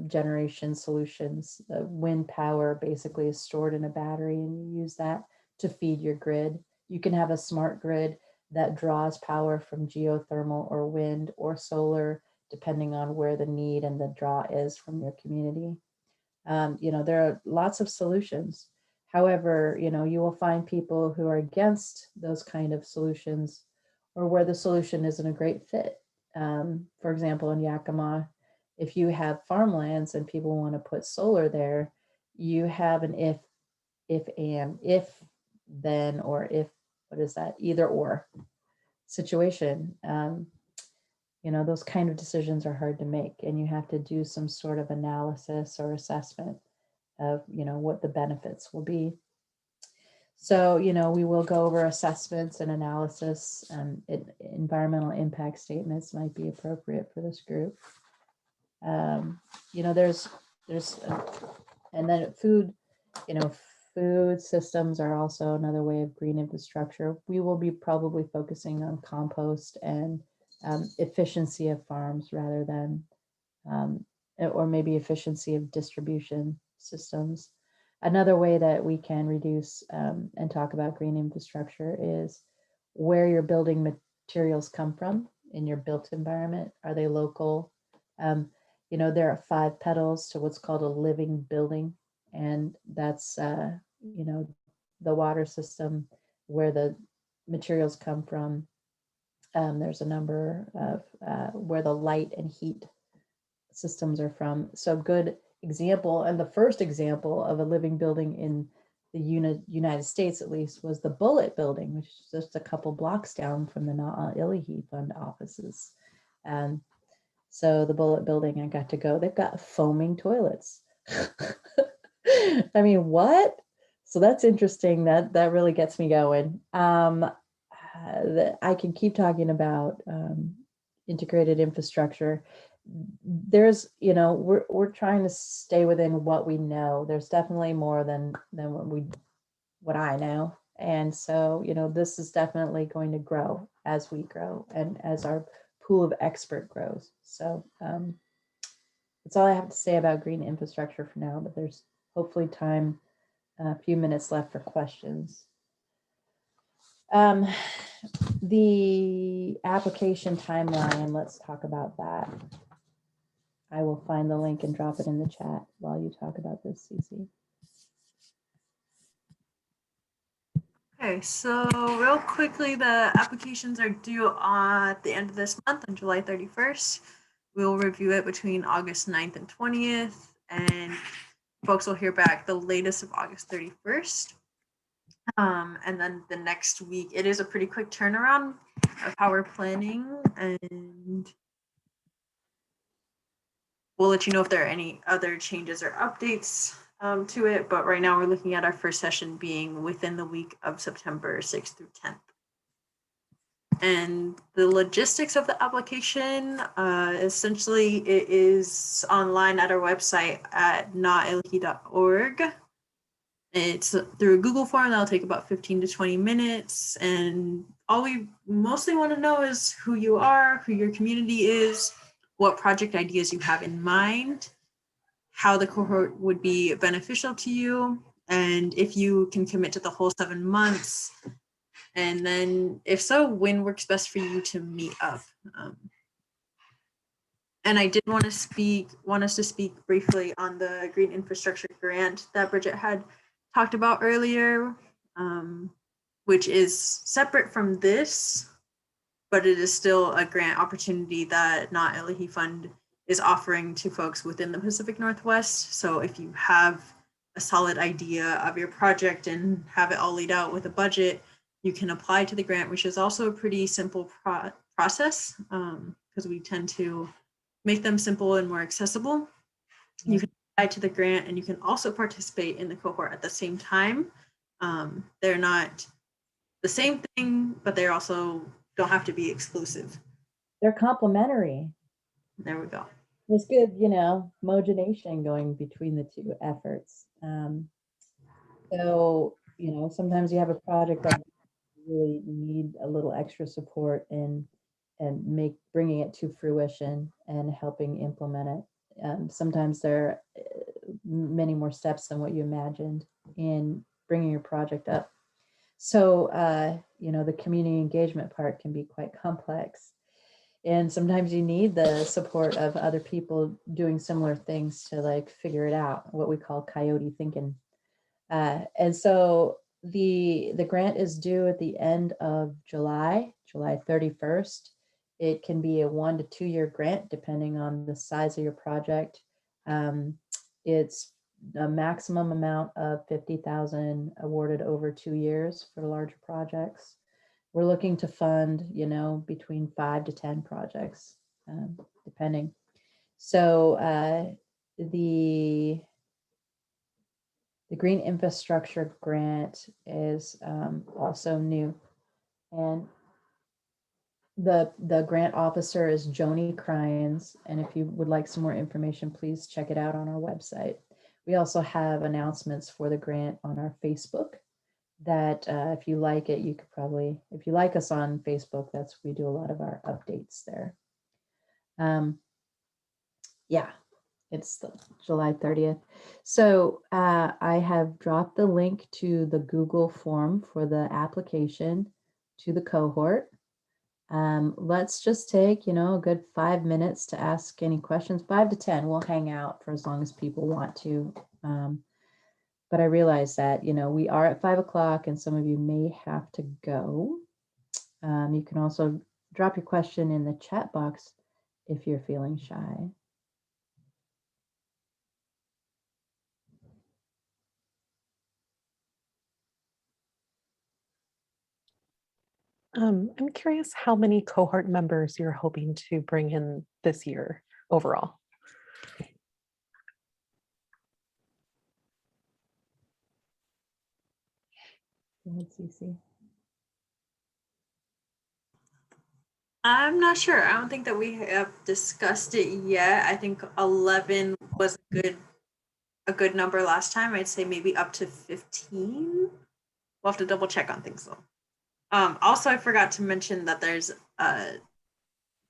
generation solutions. The wind power basically is stored in a battery and you use that to feed your grid. You can have a smart grid that draws power from geothermal or wind or solar, depending on where the need and the draw is from your community. There are lots of solutions. However, you will find people who are against those kind of solutions or where the solution isn't a great fit. For example, in Yakima, if you have farmlands and people want to put solar there, you have an if then, or if, what is that? Either or situation. Those kind of decisions are hard to make, and you have to do some sort of analysis or assessment of, what the benefits will be. So, we will go over assessments and analysis. Environmental impact statements might be appropriate for this group. And then food, food systems are also another way of green infrastructure. We will be probably focusing on compost and efficiency of farms rather than, or maybe efficiency of distribution systems. Another way that we can reduce and talk about green infrastructure is where your building materials come from in your built environment. Are they local? There are 5 petals to what's called a living building, and that's, the water system, where the materials come from. There's a number of where the light and heat systems are from. So good example, and the first example of a living building in the United States, at least, was the Bullitt Building, which is just a couple blocks down from the Illahee Fund offices. So the Bullitt Building, I got to go. They've got foaming toilets. I mean, what? So that's interesting. That really gets me going. I can keep talking about integrated infrastructure. There's, we're trying to stay within what we know. There's definitely more than what I know. And so, this is definitely going to grow as we grow and as our pool of expert grows. So that's all I have to say about green infrastructure for now, but there's hopefully time, a few minutes left for questions. The application timeline, let's talk about that. I will find the link and drop it in the chat while you talk about this, Cece. Okay, so real quickly, the applications are due at the end of this month on July 31st. We'll review it between August 9th and 20th, and folks will hear back the latest of August 31st. And then the next week, it is a pretty quick turnaround of how we're planning, and we'll let you know if there are any other changes or updates to it. But right now we're looking at our first session being within the week of September 6th through 10th. And the logistics of the application, essentially it is online at our website at notillahee.org. It's through a Google form that'll take about 15 to 20 minutes. And all we mostly want to know is who you are, who your community is, what project ideas you have in mind, how the cohort would be beneficial to you, and if you can commit to the whole 7 months. And then if so, when works best for you to meet up. And I did want us to speak briefly on the green infrastructure grant that Bridget had talked about earlier, which is separate from this, but it is still a grant opportunity that Not Illahee Fund is offering to folks within the Pacific Northwest. So if you have a solid idea of your project and have it all laid out with a budget, you can apply to the grant, which is also a pretty simple process, because we tend to make them simple and more accessible. You can apply to the grant, and you can also participate in the cohort at the same time. They're not the same thing, but they're also don't have to be exclusive. They're complementary. There we go. There's good, you know, homogenation going between the two efforts. So, you know, sometimes you have a project that you really need a little extra support in and bringing it to fruition and helping implement it. Sometimes there are many more steps than what you imagined in bringing your project up. So, you know, the community engagement part can be quite complex. And sometimes you need the support of other people doing similar things to like figure it out, what we call coyote thinking. And so the grant is due at the end of July 31st. It can be a 1 to 2 year grant depending on the size of your project. It's a maximum amount of 50,000 awarded over 2 years for larger projects. We're looking to fund, you know, between 5 to 10 projects, depending. So the Green Infrastructure Grant is also new. And the grant officer is Joni Cryans. And if you would like some more information, please check it out on our website. We also have announcements for the grant on our Facebook that if you like it, you could probably, if you like us on Facebook, we do a lot of our updates there. Yeah, it's July 30th. So I have dropped the link to the Google form for the application to the cohort. Let's just take, you know, a good 5 minutes to ask any questions. 5 to 10, we'll hang out for as long as people want to. But I realize that, you know, we are at 5 o'clock and some of you may have to go. You can also drop your question in the chat box if you're feeling shy. I'm curious how many cohort members you're hoping to bring in this year overall. Go ahead, Cece. I'm not sure. I don't think that we have discussed it yet. I think 11 was a good number last time. I'd say maybe up to 15. We'll have to double check on things though. Also, I forgot to mention that there's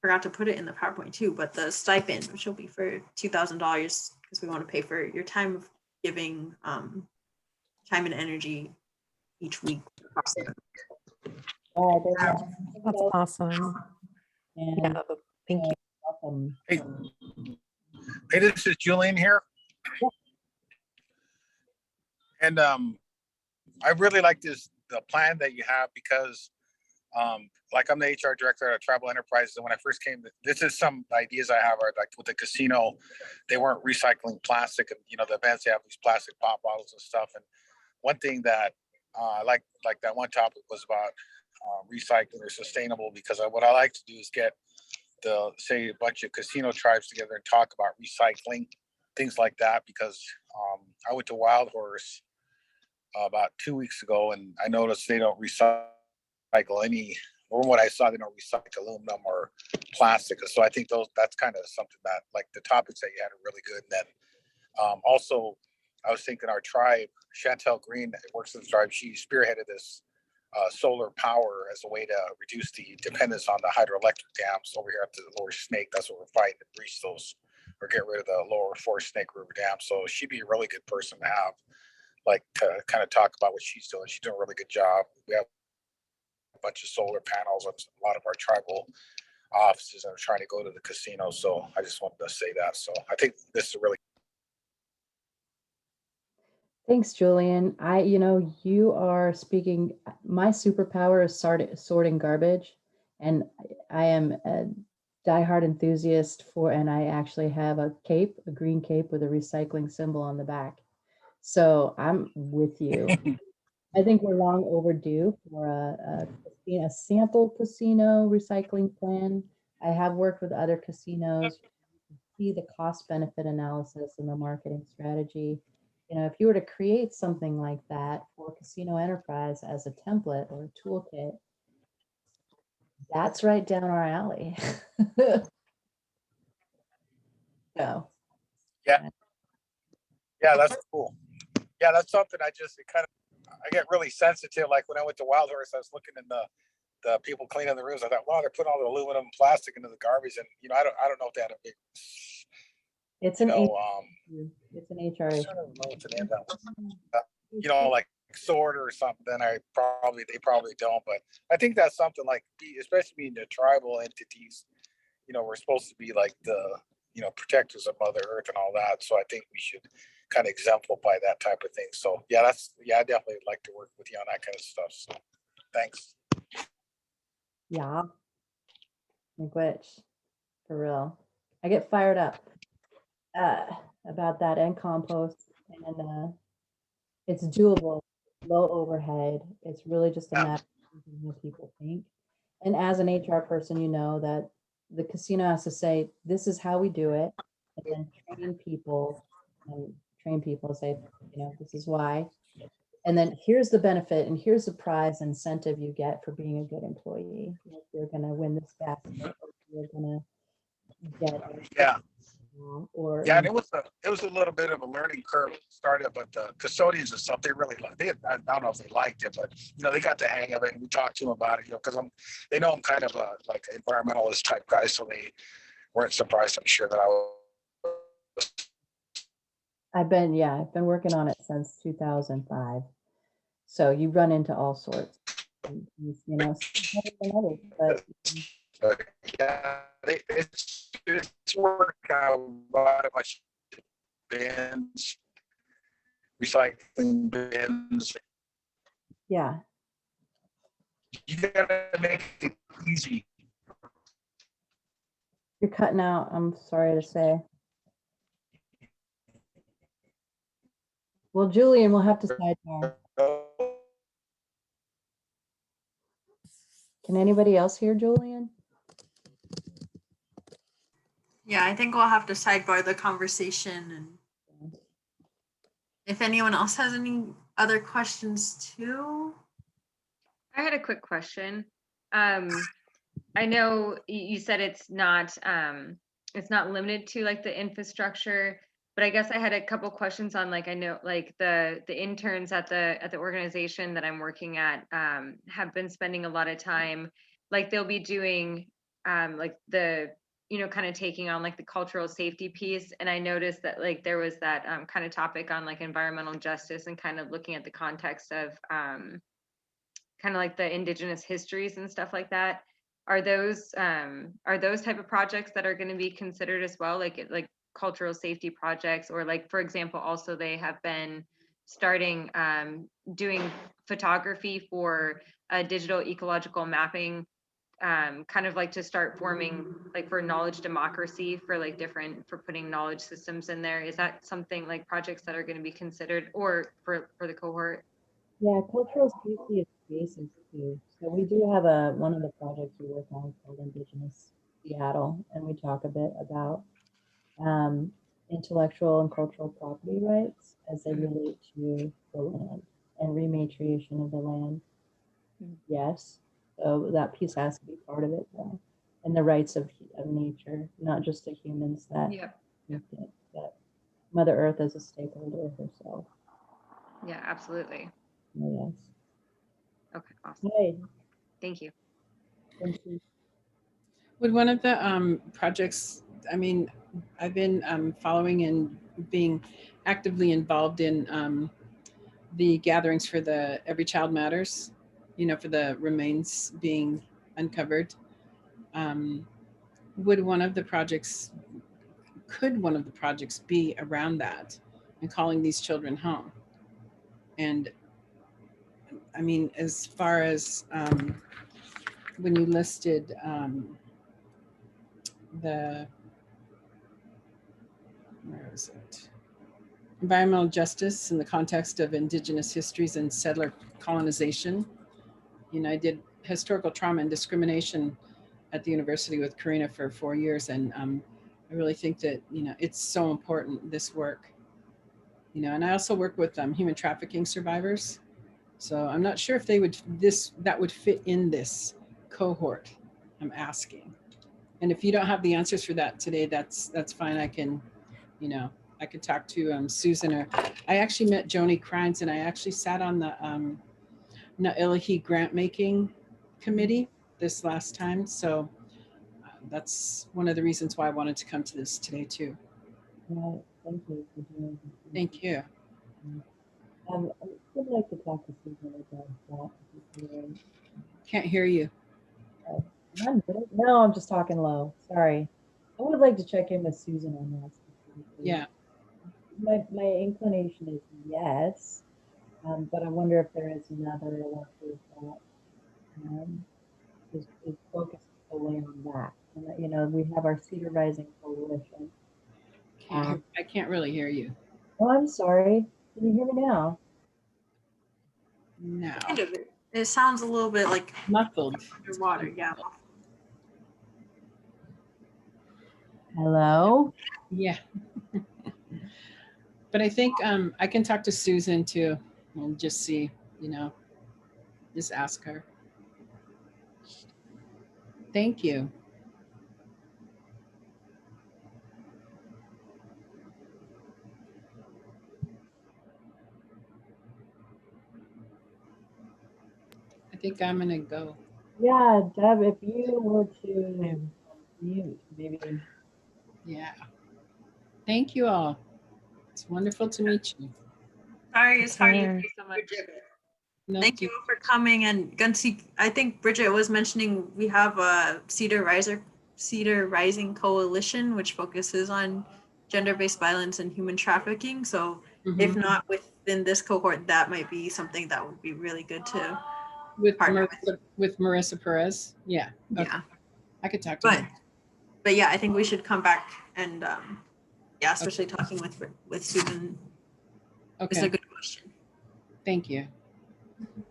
forgot to put it in the PowerPoint too, but the stipend, which will be for $2,000 because we want to pay for your time of giving, time and energy each week. That's awesome. And Yeah, thank you. welcome. Hey, this is Julian here. Yeah. And I really like the plan that you have because like I'm the HR director at Tribal Enterprises, and when I first came, this is some ideas I have are like with the casino, they weren't recycling plastic, and you know the events they have these plastic pop bottles and stuff. And one thing that like that one topic was about recycling or sustainable, because what I like to do is get say a bunch of casino tribes together and talk about recycling, things like that, because I went to Wild Horse about 2 weeks ago and I noticed they don't recycle any, or what I saw, they don't recycle aluminum or plastic. So I think that's kind of something that, like the topics that you had are really good. And then also I was thinking our tribe, Chantel Green, that works in the tribe, she spearheaded this solar power as a way to reduce the dependence on the hydroelectric dams over here at the Lower Snake. That's what we're fighting, to breach those or get rid of the Lower Forest Snake River Dam. So she'd be a really good person to have, like to kind of talk about what she's doing. She's doing a really good job. We have a bunch of solar panels on a lot of our tribal offices and are trying to go to the casino. So I just wanted to say that. So I think this is a really Thanks, Julian. You are speaking, my superpower is sorting garbage. And I am a diehard enthusiast and I actually have a green cape with a recycling symbol on the back. So I'm with you. I think we're long overdue for a sample casino recycling plan. I have worked with other casinos, see the cost benefit analysis and the marketing strategy. You know, if you were to create something like that for Casino Enterprise as a template or a toolkit, that's right down our alley. So, Yeah, yeah, that's cool. Yeah, that's something I get really sensitive. Like when I went to Wild Horse, I was looking in the people cleaning the rooms. I thought, wow, they're putting all the aluminum and plastic into the garbage, and I don't know if they had a big, it's you an know, it's an HR I issue. don't know what the name of that was. Like sorter or something. Then they probably don't. But I think that's something like, especially being the tribal entities. We're supposed to be like the protectors of Mother Earth and all that. So I think we should kind of exemplify that type of thing. So yeah, I definitely like to work with you on that kind of stuff. So thanks. Yeah, like which, for real. I get fired up about that and compost, and it's doable, low overhead. It's really just a matter of what people think. And as an HR person, you know that the casino has to say, this is how we do it, and then train people and say, this is why. And then here's the benefit, and here's the prize incentive you get for being a good employee. Like you're going to win this basket, or you're going to get Yeah. Or yeah, and it was a little bit of a learning curve started, but the custodians and stuff, they really liked it. I don't know if they liked it, but they got the hang of it, and we talked to them about it, because they know I'm kind of a like environmentalist type guy, so they weren't surprised, I'm sure, that I was. I've been working on it since 2005. So you run into all sorts, but yeah, it's worked out. Bought a bunch of bins, recycling bins. Yeah. You gotta make it easy. You're cutting out, I'm sorry to say. Well, Julian, we'll have to sidebar. Can anybody else hear Julian? Yeah, I think we'll have to sidebar the conversation, and if anyone else has any other questions too. I had a quick question. I know you said it's not limited to like the infrastructure, but I guess I had a couple questions on, like, I know like the interns at the organization that I'm working at have been spending a lot of time, like they'll be doing like the kind of taking on like the cultural safety piece, and I noticed that like there was that kind of topic on like environmental justice and kind of looking at the context of kind of like the indigenous histories and stuff like that. Are those type of projects that are going to be considered as well, like cultural safety projects? Or like, for example, also they have been starting doing photography for digital ecological mapping, kind of like to start forming like for knowledge democracy, for like for putting knowledge systems in there. Is that something like projects that are going to be considered, or for the cohort? Yeah, cultural safety is basic too. So we do have one of the projects we work on called Indigenous Seattle, and we talk a bit about intellectual and cultural property rights as they relate to the land and rematriation of the land. Yes, so that piece has to be part of it, though, and the rights of nature, not just the humans that make it, but Mother Earth as a stakeholder herself. Yeah, absolutely. Yes. Okay, awesome. Hey. Thank you. Thank you. Would one of the projects, I mean, I've been following and being actively involved in the gatherings for the Every Child Matters, for the remains being uncovered. Could one of the projects be around that and calling these children home? And I mean, as far as when you listed where is it? Environmental justice in the context of indigenous histories and settler colonization. I did historical trauma and discrimination at the university with Karina for 4 years, and I really think that, it's so important, this work, and I also work with human trafficking survivors. So I'm not sure if that would fit in this cohort. I'm asking. And if you don't have the answers for that today, that's fine. I can, I could talk to Susan, or I actually met Joni Krines, and I actually sat on the Illahee grant making committee this last time. So that's one of the reasons why I wanted to come to this today too. Right. Thank you for doing this. Thank you. I would like to talk to Susan about that. particular- Can't hear you. Am I muted? No, I'm just talking low. Sorry. I would like to check in with Susan on that specifically. Yeah. My inclination is yes, but I wonder if there is another elective that is focused solely on that. And we have our Cedar Rising Coalition. I can't really hear you. Oh, I'm sorry. Can you hear me now? No. Kind of. It sounds a little bit like Muffled. underwater. Yeah. Hello? Yeah. But I think I can talk to Susan too and just see, just ask her. Thank you. I think I'm gonna go. Yeah, Deb, if you were to mute, maybe. Yeah. Thank you all. It's wonderful to meet you. Sorry, it's hard to Sure. hear so much. No, Thank you for coming. And Gunsi, I think Bridget was mentioning we have a Cedar Rising Coalition, which focuses on gender-based violence and human trafficking. So if Mhm. not within this cohort, that might be something that would be really good to with partner with Marissa Perez. Yeah. Okay. Yeah. I could talk to her. But yeah, I think we should come back and yeah, especially talking with Susan. It's a Okay. good question. Thank you.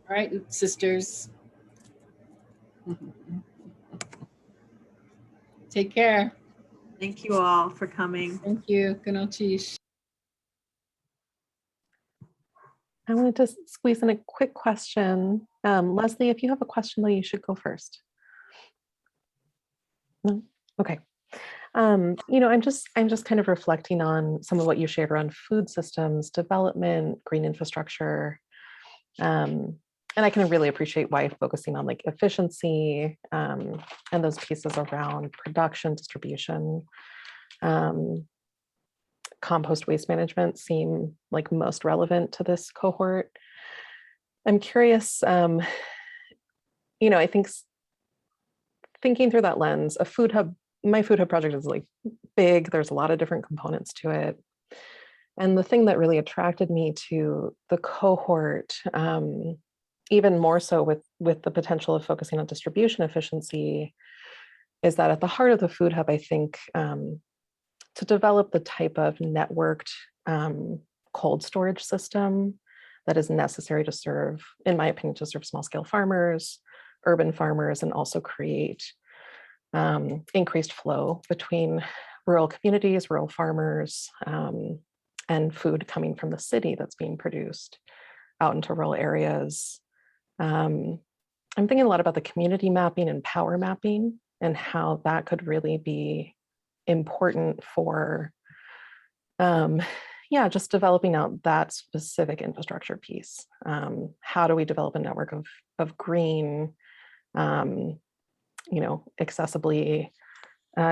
All right, sisters. Take care. Thank you all for coming. Thank you. Good noches. I wanted to squeeze in a quick question. Leslie, if you have a question, though, you should go first. No? Okay. I'm just kind of reflecting on some of what you shared around food systems, development, green infrastructure. And I can really appreciate why focusing on like efficiency and those pieces around production, distribution, compost waste management seem like most relevant to this cohort. I'm curious, I think thinking through that lens, my food hub project is like big. There's a lot of different components to it. And the thing that really attracted me to the cohort, even more so with the potential of focusing on distribution efficiency, is that at the heart of the food hub, I think to develop the type of networked cold storage system that is necessary to serve, in my opinion, to serve small scale farmers, urban farmers, and also create increased flow between rural communities, rural farmers, and food coming from the city that's being produced out into rural areas. I'm thinking a lot about the community mapping and power mapping and how that could really be important for, just developing out that specific infrastructure piece. How do we develop a network of green, accessibly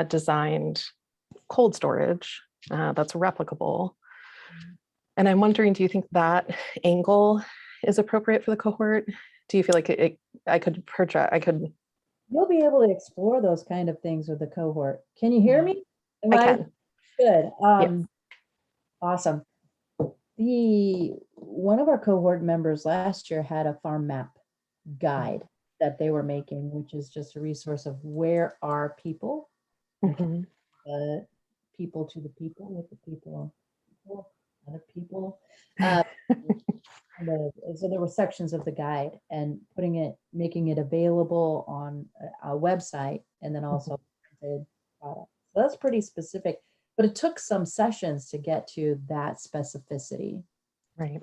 designed cold storage that's replicable? And I'm wondering, do you think that angle is appropriate for the cohort? Do you feel like I could project, You'll be able to explore those kind of things with the cohort. Can you hear me? I can. Good. Yes. Awesome. One of our cohort members last year had a farm map guide that they were making, which is just a resource of where are people, people to the people, with the people, other people. So there were sections of the guide, and making it available on a website, and then also printed products. That's pretty specific, but it took some sessions to get to that specificity, Right.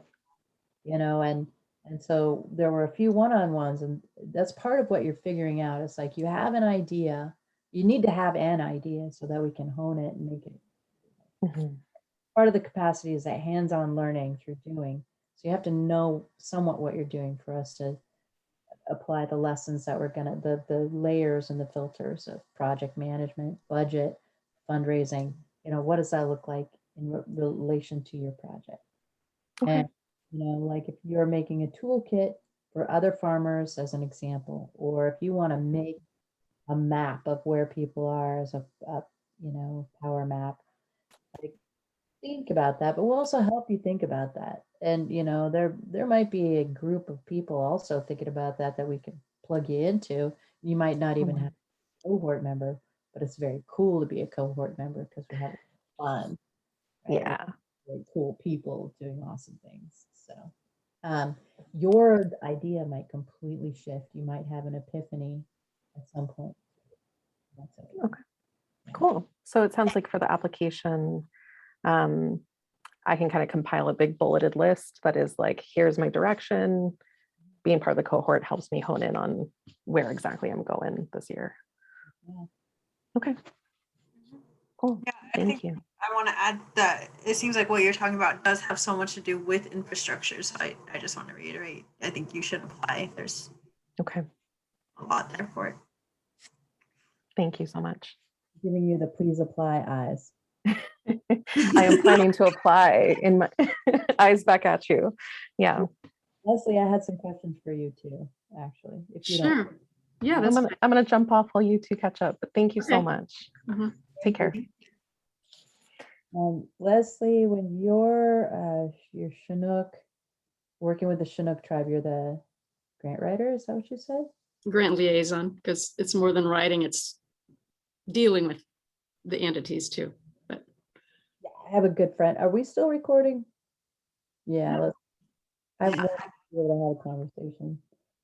you know, and so there were a few one-on-ones, and that's part of what you're figuring out. It's like you have an idea, you need to have an idea so that we can hone it and make it. Mhm. Part of the capacity is that hands-on learning through doing. So you have to know somewhat what you're doing for us to apply the lessons that we're gonna, the layers and the filters of project management, budget, fundraising. You know, what does that look like in relation to your project? Okay. And, you know, like if you're making a toolkit for other farmers as an example, or if you want to make a map of where people are as a you know, power map, like, think about that, but we'll also help you think about that. And, you know, there might be a group of people also thinking about that we can plug you into. You might not even have a cohort member, but it's very cool to be a cohort member because we have fun. Right? Yeah. Really cool people doing awesome things. So your idea might completely shift. You might have an epiphany at some point. That's okay. Okay. Cool. So it sounds like for the application, I can kind of compile a big bulleted list that is like, here's my direction. Being part of the cohort helps me hone in on where exactly I'm going this year. Yeah. Okay. Cool. Yeah, Thank you. I want to add that it seems like what you're talking about does have so much to do with infrastructure. So I just want to reiterate, I think you should apply. There's Okay. a lot there for it. Thank you so much. Giving you the please apply eyes. I am planning to apply in my eyes back at you. Yeah. Leslie, I had some questions for you too, actually. If you don't. Sure. Yeah, that's I'm gonna jump off while you two catch up, but thank you so Okay. much. Mhm. Take care. Leslie, when you're Chinook, working with the Chinook tribe, you're the grant writer, is that what you said? Grant liaison, because it's more than writing, it's dealing with the entities too. But Yeah, I have a good friend. Are we still recording? Yeah, I want to be able to have a conversation.